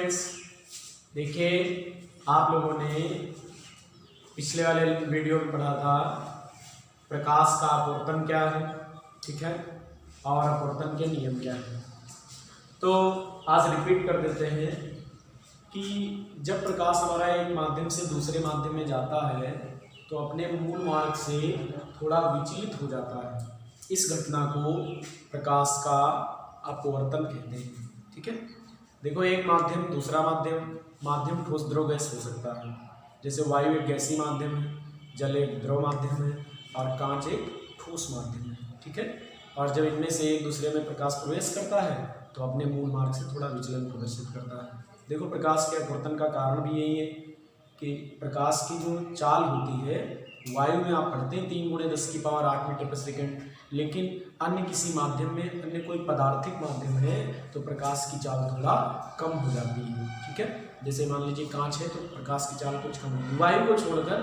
Students, देखिए आप लोगों ने पिछले वाले वीडियो में पढ़ा था प्रकाश का अपवर्तन क्या है, ठीक है, और अपवर्तन के नियम क्या है। तो आज रिपीट कर देते हैं कि जब प्रकाश हमारा एक माध्यम से दूसरे माध्यम में जाता है तो अपने मूल मार्ग से थोड़ा विचलित हो जाता है। इस घटना को प्रकाश का अपवर्तन कहते हैं, ठीक है। देखो, एक माध्यम दूसरा माध्यम ठोस द्रव गैस हो सकता है, जैसे वायु एक गैसीय माध्यम है, जल एक द्रव माध्यम है और कांच एक ठोस माध्यम है, ठीक है। और जब इनमें से एक दूसरे में प्रकाश प्रवेश करता है तो अपने मूल मार्ग से थोड़ा विचलन प्रदर्शित करता है। देखो, प्रकाश के अपवर्तन का कारण भी यही है कि प्रकाश की जो चाल होती है, वायु में आप पढ़ते हैं 3 × 10⁸ मीटर पर सेकेंड, लेकिन अन्य किसी माध्यम में, अन्य कोई पदार्थिक माध्यम है तो प्रकाश की चाल थोड़ा कम हो जाती है, ठीक है। जैसे मान लीजिए कांच है तो प्रकाश की चाल कुछ कम होगी। वायु को छोड़कर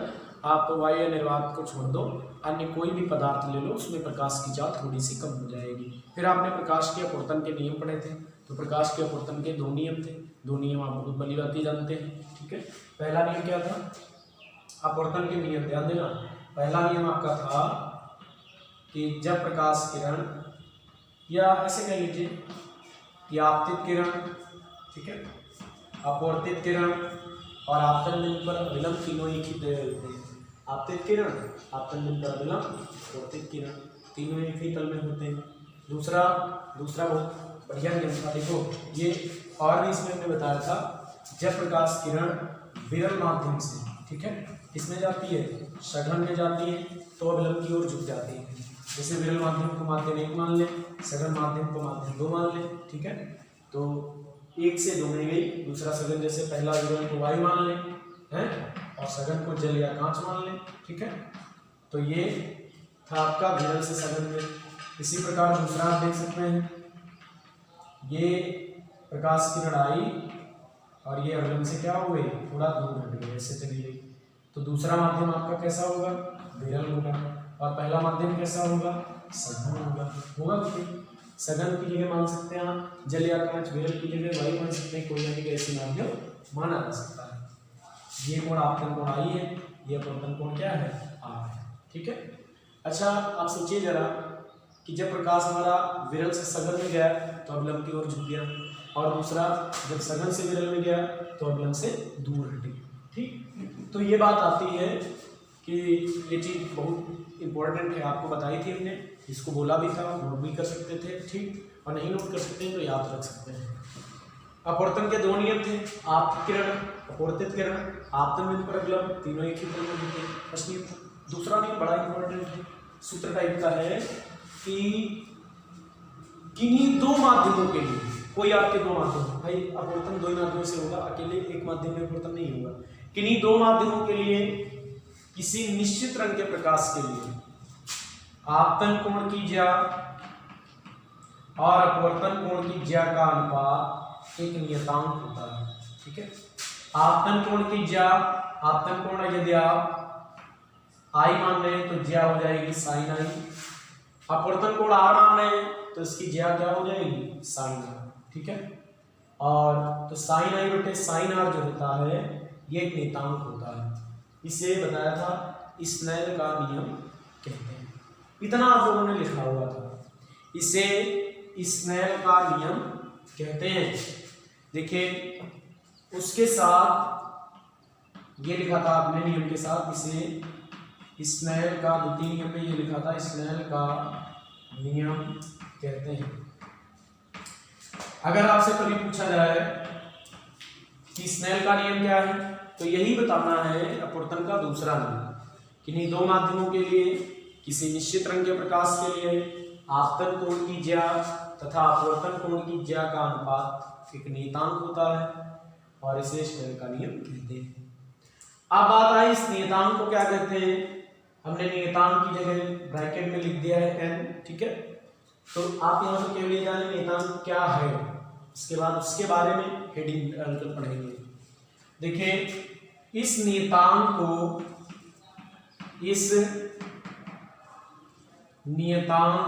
आप वायु या निर्वात को छोड़ दो, अन्य कोई भी पदार्थ ले लो, उसमें प्रकाश की चाल थोड़ी सी कम हो जाएगी। फिर आपने प्रकाश के अपवर्तन के नियम पढ़े थे, तो प्रकाश के अपवर्तन के 2 नियम थे। 2 नियम आप बहुत भली बात जानते हैं, ठीक है। पहला नियम क्या था? अपवर्तन के नियम ध्यान देना। पहला नियम आपका था कि जब प्रकाश किरण, या ऐसे कह लीजिए कि आपतित किरण, ठीक है, अपवर्तित किरण और आपतन बिंदु पर अभिलंब तीनों एक ही तय होते हैं। आपतित किरण, आपतन बिंदु पर अभिलंब, अपवर्तित किरण तीनों एक ही तल में होते हैं। दूसरा बहुत बढ़िया नियम था। देखो, ये और भी इसमें हमने बताया था, जब प्रकाश किरण विरल माध्यम से, ठीक है, इसमें जाती है, सघन में जाती है तो अभिलंब की ओर झुक जाती है। जैसे विरल माध्यम को माध्यम 1 मान ले, सघन माध्यम को माध्यम 2 मान ले, ठीक है। तो 1 से 2 में गई, दूसरा सघन, जैसे पहला विरल को वायु मान ले हैं और सघन को जल या कांच मान ले, ठीक है। तो ये था आपका विरल से सघन में। इसी प्रकार दूसरा आप देख सकते हैं, ये प्रकाश किरण आई और ये अभिलंब से क्या हो गई, थोड़ा दूर हट गई, ऐसे चली गई। तो दूसरा माध्यम आपका कैसा होगा? विरल होगा। और पहला माध्यम कैसा होगा? सघन होगा कि सघन की जगह मान सकते हैं आप जल या कांच, विरल की जगह वायु मान सकते हैं, कोई ना कोई ऐसी माध्यम माना जा सकता है। ये कोण आपतन कोण आई है, ये अपवर्तन कोण क्या है? आर है, ठीक है। अच्छा, आप सोचिए जरा कि जब प्रकाश हमारा विरल से सघन में गया तो अभिलंब की ओर झुक गया, और दूसरा जब सघन से विरल में गया तो अभिलंब से दूर हटी, ठीक। तो ये बात आती है कि ये चीज़ बहुत इंपॉर्टेंट है, आपको बताई थी हमने, इसको बोला भी था, नोट भी कर सकते थे, ठीक, और नहीं नोट कर सकते हैं तो याद रख सकते हैं। अपवर्तन के 2 नियम थे, आपतित किरण, अपवर्तित किरण, आपतन बिंदु पर अभिलंब तीनों एक ही तल में होते हैं, फर्स्ट नियम था। दूसरा नियम बड़ा इंपॉर्टेंट है, सूत्र टाइप का है कि किन्हीं 2 माध्यमों के लिए, कोई आपके 2 माध्यम, भाई अपवर्तन 2 ही माध्यमों से होगा, अकेले एक माध्यम में अपवर्तन नहीं होगा। किन्हीं 2 माध्यमों के लिए किसी निश्चित रंग के प्रकाश के लिए आपतन कोण की ज्या और अपवर्तन कोण की ज्या का अनुपात एक नियतांक होता है, ठीक है। आपतन कोण की ज्या, आपतन कोण यदि आप आई मान रहे हैं तो ज्या हो जाएगी साइन आई, अपवर्तन कोण आर मान रहे हैं तो इसकी ज्या क्या हो जाएगी? साइन आर, ठीक है। और तो साइन आई बटे साइन आर जो होता है ये एक नियतांक होता है, इसे बताया था स्नेल का नियम कहते हैं। इतना आप लोगों ने लिखा हुआ था, इसे स्नेल का नियम कहते हैं। देखिए, उसके साथ ये लिखा था आपने नियम के साथ, इसे स्नेल का, 2-3 नियम में ये लिखा था स्नेल का नियम कहते हैं। अगर आपसे कभी पूछा जाए कि स्नेल का नियम क्या है तो यही बताना है अपवर्तन का दूसरा नियम, किन्हीं 2 माध्यमों के लिए किसी निश्चित रंग के प्रकाश के लिए आपतन कोण की ज्या तथा अपवर्तन कोण की ज्या का अनुपात एक नियतांक होता है और इसे स्नेल का नियम कहते हैं। अब बात आई इस नियतांक को क्या कहते हैं। हमने नियतांक की जगह ब्रैकेट में लिख दिया है n, ठीक है। तो आप यहाँ से केवल ये जाने नियतांक क्या है, इसके बाद उसके बारे में हेडिंग डालकर पढ़ेंगे। देखिए, इस नियतांक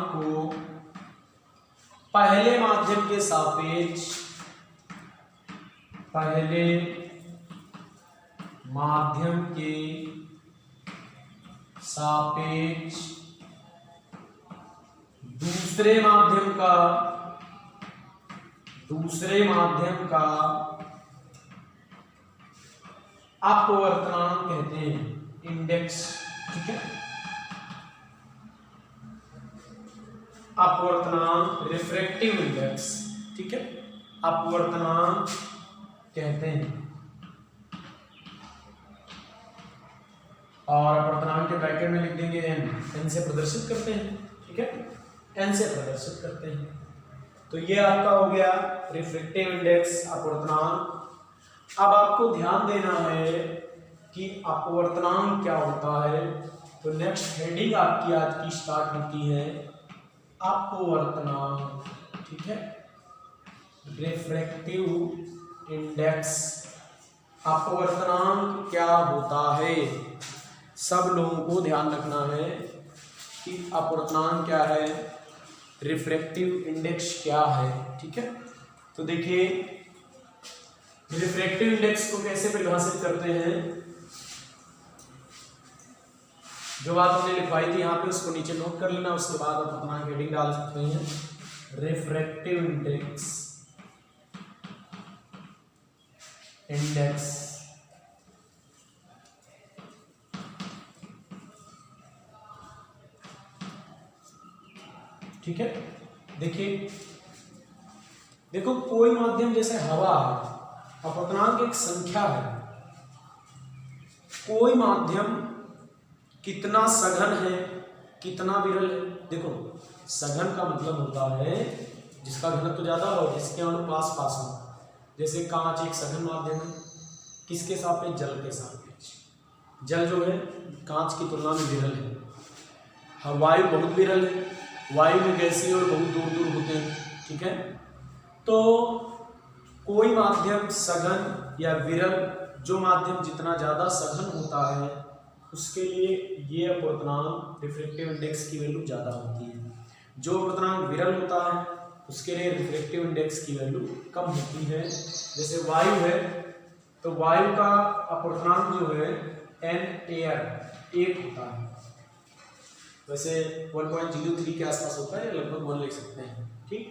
को पहले माध्यम के सापेक्ष पहले माध्यम के सापेक्ष दूसरे माध्यम का अपवर्तनांक कहते हैं, इंडेक्स। ठीक है, अपवर्तनांक रिफ्रैक्टिव इंडेक्स। ठीक है, अपवर्तनांक कहते हैं। और अपवर्तनांक के ब्रैकेट में लिख देंगे n से प्रदर्शित करते हैं। ठीक है, n से प्रदर्शित करते हैं। तो ये आपका हो गया रिफ्रैक्टिव इंडेक्स, अपवर्तनांक। अब आपको ध्यान देना है कि अपवर्तनांक क्या होता है। तो नेक्स्ट हेडिंग आपकी आज की स्टार्ट होती है अपवर्तनांक। ठीक है, रिफ्रैक्टिव इंडेक्स, अपवर्तनांक क्या होता है। सब लोगों को ध्यान रखना है कि अपवर्तनांक क्या है, रिफ्रैक्टिव इंडेक्स क्या है। ठीक है, तो देखिए रिफ्रैक्टिव इंडेक्स को कैसे परिभाषित करते हैं। जो बात हमने लिखवाई थी यहाँ पे उसको नीचे नोट कर लेना, उसके बाद आप अपना हेडिंग डाल सकते हैं रिफ्रैक्टिव इंडेक्स। ठीक है, देखो कोई माध्यम जैसे हवा है, अपवर्तनांक एक संख्या है। कोई माध्यम कितना सघन है, कितना विरल है। देखो सघन का मतलब होता है जिसका घनत्व ज्यादा हो, जिसके अणु पास पास हो। जैसे कांच एक सघन माध्यम है, किसके सापेक्ष, जल के सापेक्ष। जल जो है कांच की तुलना में विरल है। वायु बहुत विरल है, वायु में गैसीय और बहुत दूर दूर होते हैं। ठीक है, तो कोई माध्यम सघन या विरल, जो माध्यम जितना ज्यादा सघन होता है उसके लिए ये अपवर्तनांक रिफ्रैक्टिव इंडेक्स की वैल्यू ज्यादा होती है। जो अपवर्तनांक विरल होता है उसके लिए रिफ्रैक्टिव इंडेक्स की वैल्यू कम होती है। जैसे वायु है तो वायु का अपवर्तनांक जो है n एयर 1 होता है। वैसे 1.03 के आसपास होता है, लगभग 1 लिख सकते हैं। ठीक,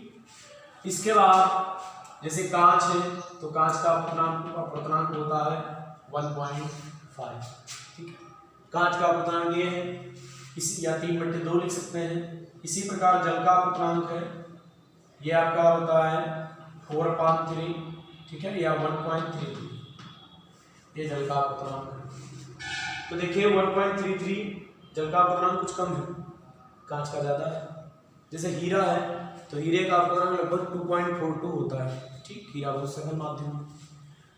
इसके बाद जैसे कांच है तो कांच का अपवर्तनांक होता है 1.5। ठीक है, कांच का अपवर्तनांक ये है, इस या 3/2 लिख सकते हैं। इसी प्रकार जल का अपवर्तनांक है, ये आपका होता है 4/3। ठीक है, या 1.33, ये जल का अपवर्तनांक है। तो देखिए 1.33 जल का अपवर्तनांक कुछ कम है, कांच का ज्यादा है। जैसे हीरा है तो हीरे का अपवर्तनांक लगभग 2.42 होता है। ठीक, हीरा बहुत सघन माध्यम है।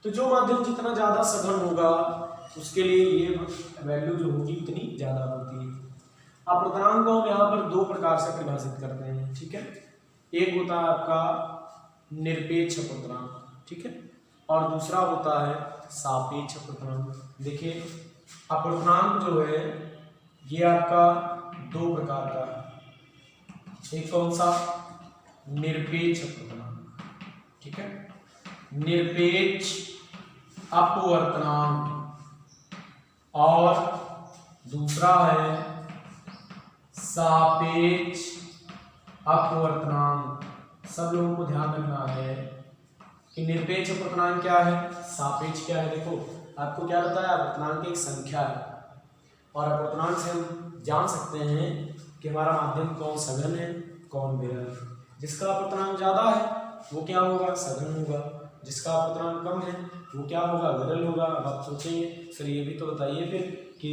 तो जो माध्यम जितना ज्यादा सघन होगा उसके लिए ये वैल्यू जो होगी उतनी ज्यादा होती है। अपवर्तनांक को हम यहाँ पर 2 प्रकार से परिभाषित करते हैं। ठीक है, एक होता है आपका निरपेक्ष अपवर्तनांक। ठीक है, और दूसरा होता है सापेक्ष अपवर्तनांक। देखिए अपवर्तनांक जो है ये आपका 2 प्रकार का है। एक कौन सा, निरपेक्ष अपवर्तनांक। ठीक है, निरपेक्ष अपवर्तनांक, और दूसरा है सापेक्ष अपवर्तनांक। सब लोगों को ध्यान रखना है कि निरपेक्ष अपवर्तनांक क्या है, सापेक्ष क्या है। देखो आपको क्या पता है, अपवर्तनांक एक संख्या है और अपवर्तनांक से हम जान सकते हैं कि हमारा माध्यम कौन सघन है कौन विरल है। जिसका अपवर्तनांक ज्यादा है वो क्या होगा, सघन होगा। जिसका अपवर्तनांक कम है वो क्या होगा, विरल होगा। अब आप सोचेंगे सर ये भी तो बताइए फिर कि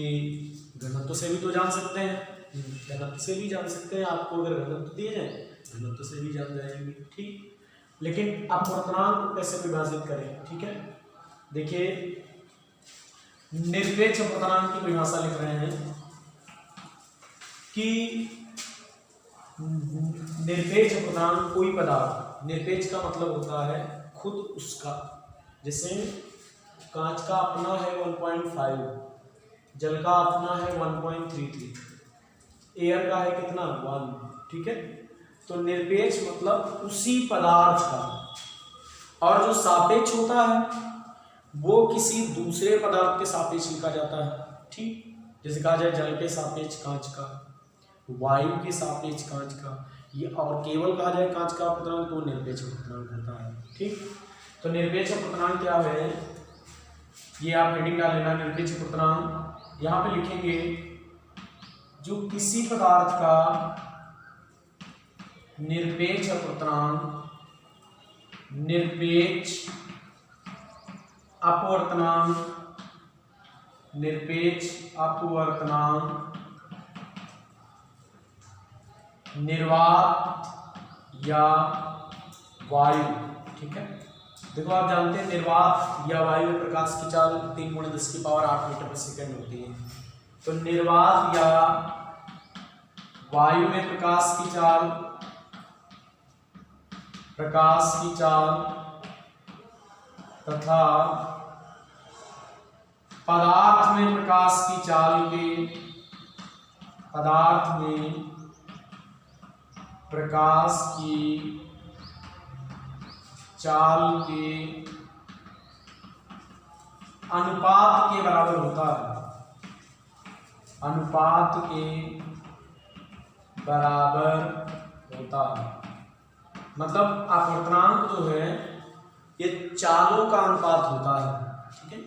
घनत्व से भी तो जान सकते हैं। घनत्व से भी जान सकते हैं, आपको अगर घनत्व दिए जाए घनत्व से भी जान जाएंगे। ठीक, लेकिन अपवर्तनांक को कैसे परिभाषित करें। ठीक है, देखिए निरपेक्ष अपवर्तनांक की परिभाषा लिख रहे हैं कि निरपेक्ष अपवर्तनांक कोई पदार्थ, निरपेक्ष का मतलब होता है खुद उसका। जैसे कांच का अपना है 1.5, जल का अपना है 1.33, एयर का है कितना 1। ठीक है, तो निरपेक्ष मतलब उसी पदार्थ का और जो सापेक्ष होता है वो किसी दूसरे पदार्थ के सापेक्ष लिखा जाता है, ठीक। जैसे कहा जाए जल के सापेक्ष कांच का, वायु के सापेक्ष कांच का, ये और केवल कहा जाए कांच का अपवर्तनांक तो निरपेक्ष अपवर्तनांक होता है, ठीक। तो निरपेक्ष अपवर्तनांक क्या है, ये आप हेडिंग डाल लेना, निरपेक्ष अपवर्तनांक। यहाँ पे लिखेंगे जो किसी पदार्थ का निरपेक्ष अपवर्तनांक, निरपेक्ष अपवर्तनांक, निरपेक्ष अपवर्तनांक निर्वात या वायु, ठीक है। देखो आप जानते हैं निर्वात या वायु में प्रकाश की चाल 3×10⁸ मीटर/सेकंड होती है। तो निर्वात या वायु में प्रकाश की चाल तथा पदार्थ में प्रकाश की चाल के, पदार्थ में प्रकाश की चाल के अनुपात के बराबर होता है, अनुपात के बराबर होता है। मतलब अपवर्तनांक जो है ये चालों का अनुपात होता है, ठीक है।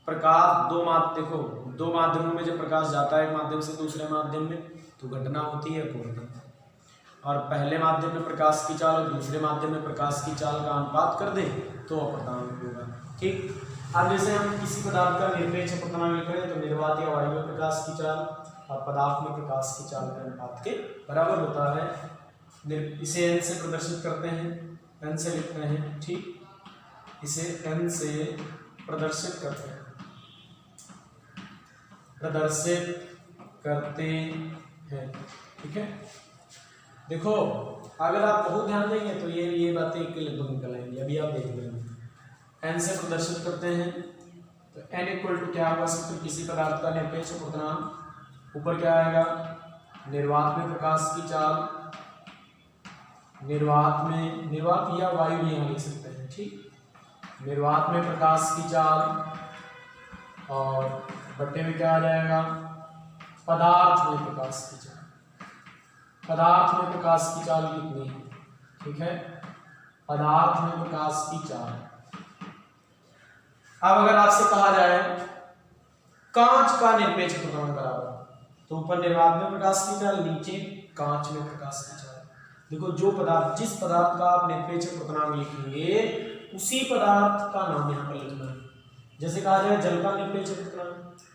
प्रकाश देखो दो माध्यमों में जब प्रकाश जाता है एक माध्यम से दूसरे माध्यम में तो घटना होती है अपवर्तन, और पहले माध्यम में प्रकाश की चाल और दूसरे माध्यम में प्रकाश की चाल का अनुपात कर दे तो अपवर्तनांक होगा, ठीक। अब जैसे हम किसी पदार्थ का निरपेक्ष अपवर्तनांक लिख रहे हैं तो निर्वात या वायु में प्रकाश की चाल और पदार्थ में प्रकाश की चाल के अनुपात के बराबर होता है। इसे n से प्रदर्शित करते हैं, n से लिखते हैं, ठीक। इसे n से प्रदर्शित करते हैं, ठीक है। देखो अगर आप बहुत ध्यान देंगे तो ये बातें एक लगभग निकल आएंगी, अभी आप देख लेंगे। n से प्रदर्शित करते हैं तो n इक्वल टू क्या होगा, तो किसी पदार्थ का निरपेक्ष अपवर्तनांक, ऊपर क्या आएगा निर्वात में प्रकाश की चाल, निर्वात या वायु भी यहाँ लिख सकते हैं, ठीक। निर्वात में प्रकाश की चाल और बट्टे में क्या आ जाएगा पदार्थ में प्रकाश की चाल, पदार्थ में प्रकाश की चाल कितनी है, ठीक है, पदार्थ में प्रकाश की चाल। अब अगर आपसे कहा जाए कांच का निरपेक्ष अपवर्तनांक बराबर, तो ऊपर निर्वात में प्रकाश की चाल, नीचे कांच में प्रकाश की चाल। देखो जिस पदार्थ का आप निरपेक्ष अपवर्तनांक लिखेंगे उसी पदार्थ का नाम यहाँ पर लिखना है। जैसे कहा जाए जल का निरपेक्ष अपवर्तनांक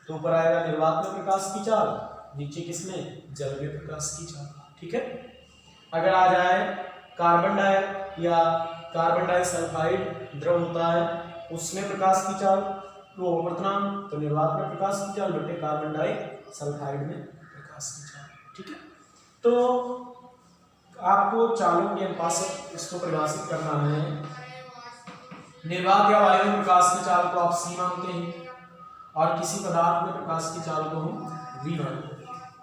तो ऊपर आएगा निर्वात में प्रकाश की चाल, नीचे किसमें जल में प्रकाश की चाल, ठीक है। अगर आ जाए कार्बन डाइसल्फाइड द्रव होता है उसमें प्रकाश की चाल वो अपवर्तनांक, तो निर्वात में प्रकाश की चाल बटे कार्बन डाइसल्फाइड में प्रकाश की चाल, ठीक है। तो आपको चालों के अनुपात से इसको परिभाषित करना है। निर्वात या वायु में प्रकाश की चाल को आप c मानते हैं और किसी पदार्थ में प्रकाश की चाल को हम v मानते हैं,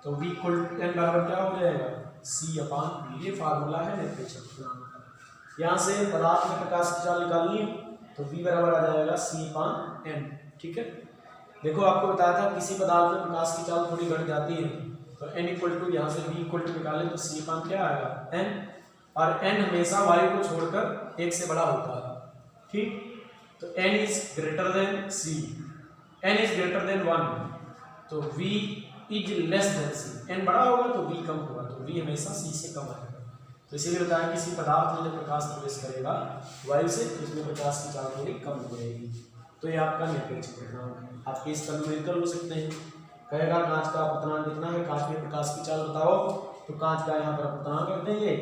तो v इक्वल n बराबर क्या हो जाएगा c/v। ये फार्मूला है निरपेक्ष अपवर्तनांक का। यहाँ से पदार्थ में प्रकाश की चाल निकालनी है तो v बराबर आ जाएगा c/n, ठीक है। देखो आपको बताया था किसी पदार्थ में प्रकाश की चाल थोड़ी घट जाती है तो n इक्वल टू, यहाँ से v इक्वल टू निकालें तो c/ क्या आएगा n, और n हमेशा वायु को छोड़कर एक से बड़ा होता है, ठीक। तो n is greater than c, n is greater than 1 तो v is less than c, n बड़ा होगा तो v कम होगा, तो v हमेशा c से कम आएगा। तो इसीलिए बताया किसी पदार्थ में जब प्रकाश प्रवेश करेगा वायु से तो उसमें प्रकाश की चाल थोड़ी कम हो जाएगी। तो ये आपका निरपेक्ष अपवर्तनांक है। आपके इस न्यूमेरिकल हो सकते हैं, कहेगा कांच का अपवर्तनांक कितना है, कांच में प्रकाश की चाल बताओ, तो कांच का यहाँ पर अपवर्तनांक रख देंगे,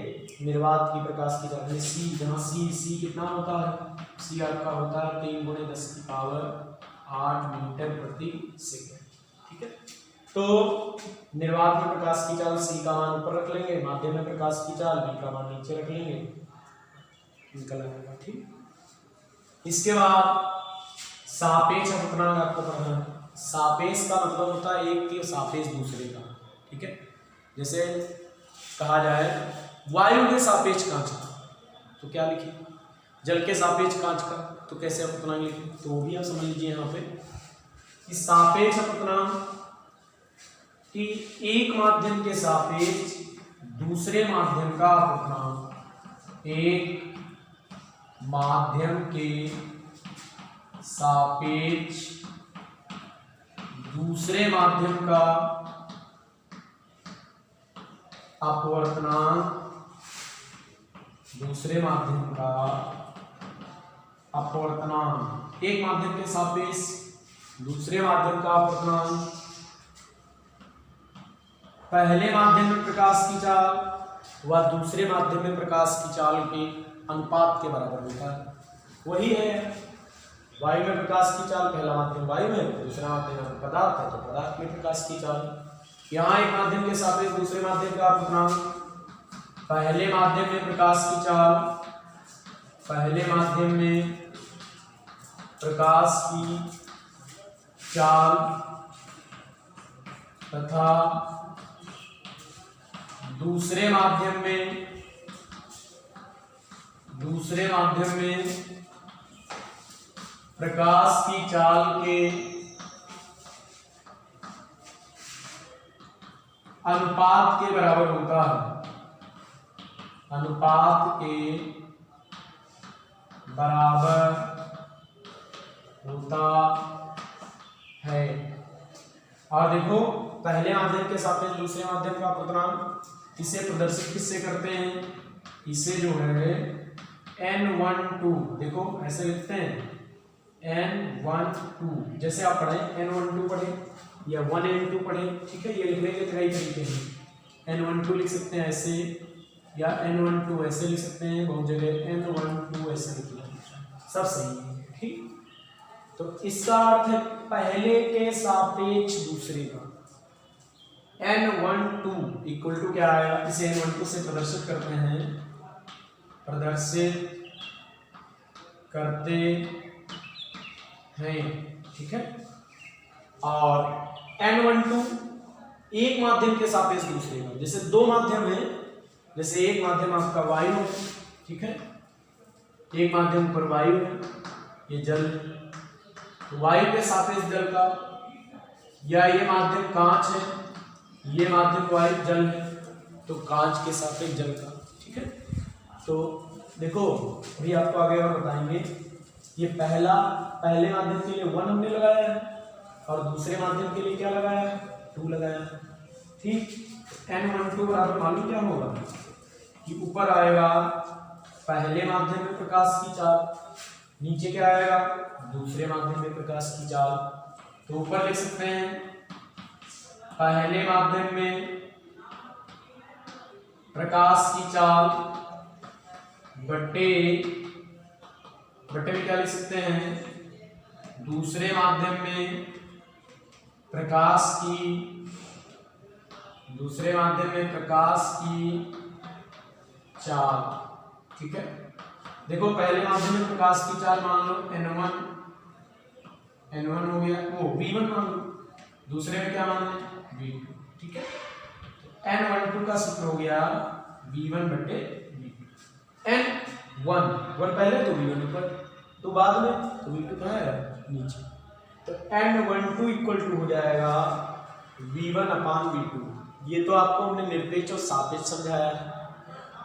निर्वात की प्रकाश की चाल c, जहाँ c कितना होता है, c आपका होता है 3×10⁸ मीटर/सेकंड, ठीक है। तो निर्वात में प्रकाश की चाल c का मान ऊपर रख लेंगे, माध्यम में प्रकाश की चाल v का मान नीचे रख लेंगे, निकल आएगा, ठीक। इसके बाद सापेक्ष अपवर्तनांक आपको पढ़ना है। सापेक्ष का मतलब होता है एक के सापेक्ष दूसरे का, ठीक है। जैसे कहा जाए वायु के सापेक्ष कांच का, तो क्या लिखिए जल के सापेक्ष कांच का, तो कैसे अपवर्तनांक लिखें, तो वो भी आप समझ लीजिए यहाँ पे कि सापेक्ष अपवर्तनांक कि एक माध्यम के सापेक्ष दूसरे माध्यम का अपवर्तनांक, एक माध्यम के सापेक्ष दूसरे माध्यम का अपवर्तनांक, दूसरे माध्यम का अपवर्तनांक, एक माध्यम के सापेक्ष दूसरे माध्यम का अपवर्तनांक पहले माध्यम में प्रकाश की चाल व दूसरे माध्यम में प्रकाश की चाल के अनुपात के बराबर होता है। वही है वायु में प्रकाश की चाल, पहला माध्यम वायु है, दूसरा माध्यम पदार्थ है, तो पदार्थ में प्रकाश की चाल। यहाँ एक माध्यम के सापेक्ष दूसरे माध्यम का अपवर्तनांक, पहले माध्यम में प्रकाश की चाल, पहले माध्यम में प्रकाश की चाल तथा दूसरे माध्यम में प्रकाश की चाल के अनुपात के बराबर होता है, अनुपात के बराबर होता है। और देखो पहले माध्यम के सापेक्ष दूसरे माध्यम का अपवर्तनांक, इसे प्रदर्शित किससे करते हैं, इसे जो है N12, देखो ऐसे लिखते हैं N12, जैसे आप पढ़े N12 पढ़े या 1N2 पढ़े, ठीक है, ये लिखने के कई तरीके हैं। N12 लिख सकते हैं ऐसे, या N12 ऐसे लिख सकते हैं, बहुत जगह N12 ऐसे लिख लिया, सब सही है, ठीक। तो इसका अर्थ है पहले के सापेक्ष दूसरे का, N12 इक्वल टू क्या आया, इसे N12 से प्रदर्शित करते हैं, प्रदर्शित करते हैं, ठीक है। और N12 एक माध्यम के सापेक्ष दूसरे का, जैसे दो माध्यम है, जैसे एक माध्यम आपका वायु है, ठीक है, एक माध्यम पर वायु है, ये जल है, तो वायु के सापेक्ष जल का, या ये माध्यम कांच है, ये माध्यम वायु जल है, तो कांच के सापेक्ष जल का, ठीक है। तो देखो अभी आपको आगे और बताएंगे, ये पहले माध्यम के लिए 1 हमने लगाया है और दूसरे माध्यम के लिए क्या लगाया है, 2 लगाया है, ठीक। N12 बराबर मालूम क्या होगा कि ऊपर आएगा पहले माध्यम में प्रकाश की चाल, नीचे क्या आएगा दूसरे माध्यम में प्रकाश की चाल। तो ऊपर लिख सकते हैं पहले माध्यम में प्रकाश की चाल बट्टे में क्या लिख सकते हैं, दूसरे माध्यम में प्रकाश की चाल, ठीक है। देखो पहले माध्यम में प्रकाश की चाल मान लो N1 हो गया, वो V1 मान लो, दूसरे में क्या मान लें V2, ठीक है। N12 का सूत्र हो गया V1 बट्टे V2, N1 पहले तो V1 ऊपर, तो बाद में तो V2 कहाँ है नीचे, तो N12 इक्वल टू हो जाएगा V1 अपान V2। ये तो आपको हमने निरपेक्ष और सापेक्ष समझाया है।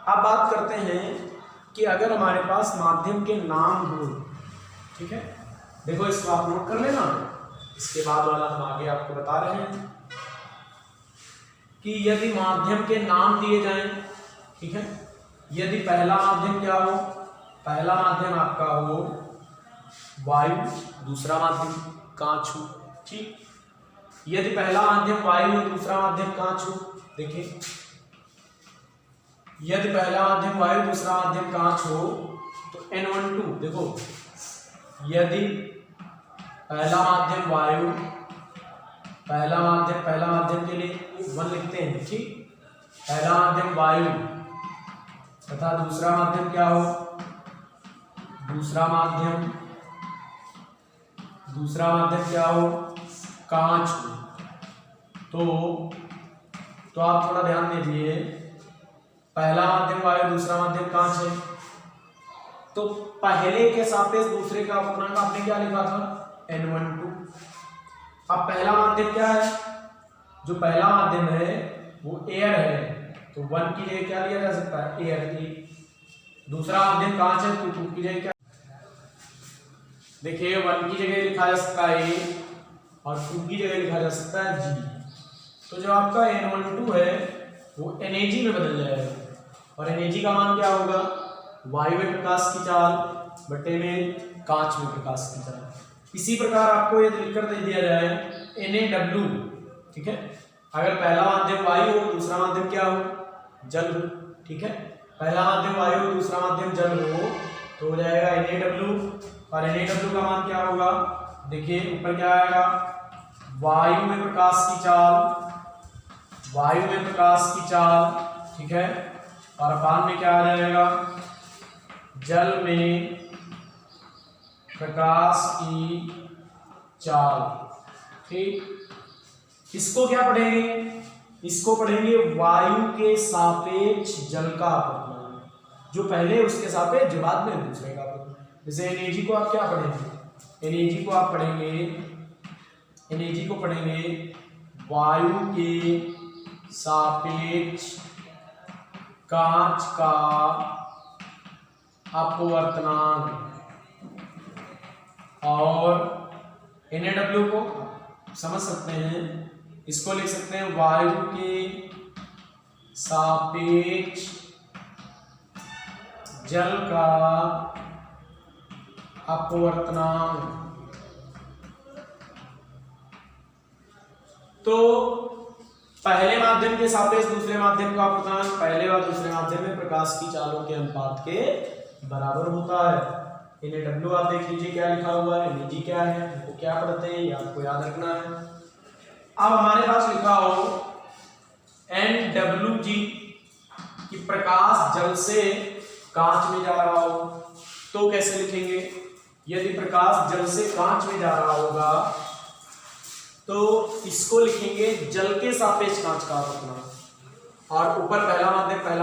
अब बात करते हैं कि अगर हमारे पास माध्यम के नाम हो, ठीक है, देखो इसको आप नोट कर लेना, इसके बाद वाला हम आगे आपको बता रहे हैं कि यदि माध्यम के नाम दिए जाएं, ठीक है, यदि पहला माध्यम क्या हो, पहला माध्यम आपका हो वायु, दूसरा माध्यम कांच हो, ठीक। यदि पहला माध्यम वायु हो, दूसरा माध्यम कांच हो, देखिए यदि पहला माध्यम वायु दूसरा माध्यम कांच हो तो N12, देखो यदि पहला माध्यम वायु, पहला माध्यम के लिए 1 लिखते हैं, ठीक, पहला माध्यम वायु तथा दूसरा माध्यम क्या हो, दूसरा माध्यम क्या हो कांच हो, तो आप थोड़ा ध्यान दीजिए, पहला माध्यम वायु दूसरा माध्यम कांच है, तो पहले के सापेक्ष दूसरे का अपूर्णांक आपने क्या लिखा था, n12। अब पहला माध्यम क्या है, जो पहला माध्यम है वो एयर है, तो 1 की जगह क्या लिया जा सकता है, एयर की। दूसरा माध्यम कांच है, तो 2 की जगह क्या, देखिए 1 की जगह लिखा जा सकता है ए और 2 की जगह लिखा जा सकता है जी। तो जो आपका n12 है वो NaG में बदल जाएगा और NaG का मान क्या होगा, वायु में प्रकाश की चाल बटे में कांच में प्रकाश की चाल। इसी प्रकार आपको ये लिखकर दे दिया जाए NaW, ठीक है। अगर पहला माध्यम वायु हो, दूसरा माध्यम क्या हो, जल हो, ठीक है। पहला माध्यम वायु हो, दूसरा माध्यम जल हो, तो हो जाएगा NaW और NaW का मान क्या होगा, देखिए ऊपर क्या आएगा, वायु में प्रकाश की चाल, वायु में प्रकाश की चाल, ठीक है, और अपान में क्या आ जाएगा, जल में प्रकाश की चाल, ठीक। इसको क्या पढ़ेंगे, इसको पढ़ेंगे वायु के सापेक्ष जल का अपवर्तनांक, जो पहले उसके सापेक्ष जो बाद में दूसरे का अपवर्तनांक। जैसे NaG को आप क्या पढ़ेंगे, NaG को आप पढ़ेंगे, NaG को पढ़ेंगे वायु के सापेक्ष कांच का अपवर्तनांक, और NaW को समझ सकते हैं, इसको लिख सकते हैं वायु के सापेक्ष जल का अपवर्तनांक। तो पहले माध्यम के सापेक्ष दूसरे माध्यम का अपवर्तनांक पहले और दूसरे माध्यम में प्रकाश की चालों के अनुपात के बराबर होता है। NaW आप देख लीजिए क्या लिखा हुआ है, NaG क्या है, वो क्या पढ़ते हैं ये आपको याद रखना है। अब हमारे पास लिखा हो NWG कि प्रकाश जल से कांच में जा रहा हो, तो कैसे लिखेंगे, यदि प्रकाश जल से कांच में जा रहा होगा तो इसको लिखेंगे जल के सापेक्ष कांच का अपवर्तनांक, और ऊपर पहला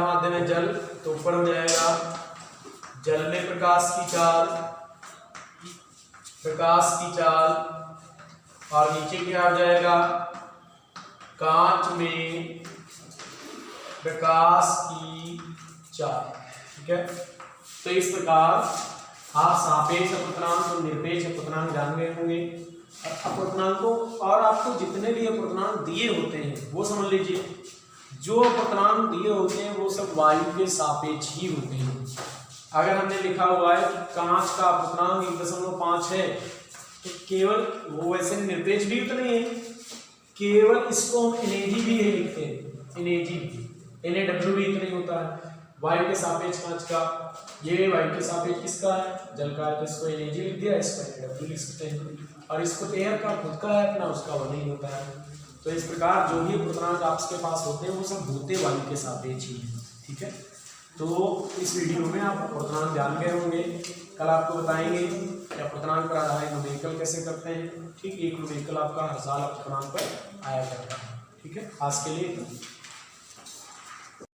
माध्यम है जल, तो ऊपर हो जाएगा जल में प्रकाश की चाल, और नीचे क्या हो जाएगा, कांच में प्रकाश की चाल, ठीक है। तो इस प्रकार आप सापेक्ष अपवर्तनांक और निरपेक्ष अपवर्तनांक जान गए होंगे। अपवर्तनांकों और आपको जितने भी अपवर्तनांक दिए होते हैं वो समझ लीजिए, जो अपवर्तनांक दिए होते हैं वो सब वायु के सापेक्ष ही होते हैं। अगर हमने लिखा हुआ है कि कांच का अपवर्तनांक 1.5 है, तो केवल वो वैसे निरपेक्ष भी उतने ही है, केवल इसको हम NaG भी लिखते हैं, NaG, NaW भी इतना ही होता है। वायु के सापेक्ष कांच का, ये वायु के सापेक्ष किसका है, जल का है, तो इसको NaG लिख दिया, इसको NaW लिख सकते हैं, और इसको एयर का खुद का है अपना, उसका वो नहीं होता है। तो इस प्रकार जो भी अपवर्तनांक आपके पास होते हैं वो सब होते वायु के सापेक्ष ही है, ठीक है। तो इस वीडियो में आप अपवर्तनांक जान गए होंगे। कल आपको बताएंगे कि अपवर्तनांक पर आधारित न्यूमेरिकल कैसे करते हैं, ठीक। एक न्यूमेरिकल आपका हर साल अपवर्तनांक पर आया करता है, ठीक है। आज के लिए